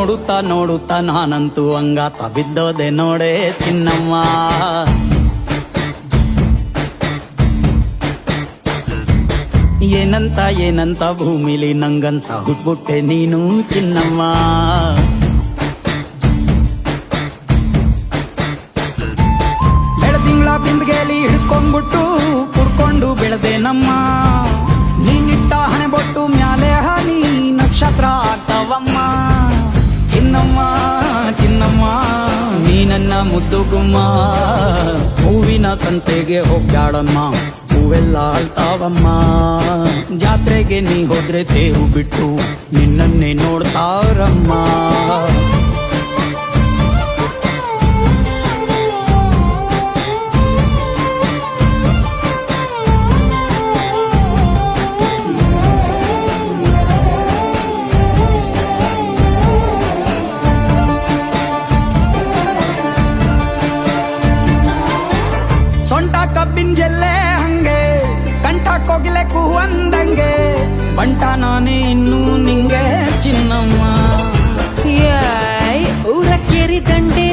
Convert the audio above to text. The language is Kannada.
ನೋಡುತ್ತಾ ನೋಡುತ್ತಾ ನಾನಂತೂ ಹಂಗಾತ ಬಿದ್ದೋದೆ ನೋಡೆ ಚಿನ್ನಮ್ಮ. ಏನಂತ ಏನಂತ ಭೂಮಿಲಿ ನಂಗಂತ ಹುಟ್ಬಿಟ್ಟೆ ನೀನು ಚಿನ್ನಮ್ಮ. ಬೆಳದಿಂಗ್ಳ ಬಿಂದಿಗೆಲಿ ಹಿಡ್ಕೊಂಡ್ಬಿಟ್ಟು ಕುಡ್ಕೊಂಡು ಬೆಳೆದೆ ನಮ್ಮ. ನೀನಿಟ್ಟ ಹಣೆ ಬೊಟ್ಟು ಮ್ಯಾಲೆ ಹನಿ ನಕ್ಷತ್ರ ಆಗ್ತಾವಮ್ಮ. ಚಿನ್ನಮ್ಮ ಚಿನ್ನಮ್ಮ ನೀ ನನ್ನ ಮುದ್ದು ಗುಮ್ಮ. ಹೂವಿನ ಸಂತೆಗೆ ಹೋಗ್ಯಾಡಮ್ಮ, ಹೂವೆಲ್ಲ ಅಳ್ತಾವಮ್ಮ. ಜಾತ್ರೆಗೆ ನೀ ಹೋದ್ರೆ ತೇರು ಬಿಟ್ಟು ನಿನ್ನನ್ನೇ ನೋಡ್ತಾರಮ್ಮ. ಸೊಂಟ ಕಬ್ಬಿನ ಜಲ್ಲೆ ಹಂಗೆ, ಕಂಠ ಕೋಗಿಲೆ ಕೂವಂದಂಗೆ, ಬಂಟ ನಾನೇ ಇನ್ನು ನಿಂಗೆ ಚಿನ್ನಮ್ಮ. ಊರ ಕೇರಿ ದಂಡೆ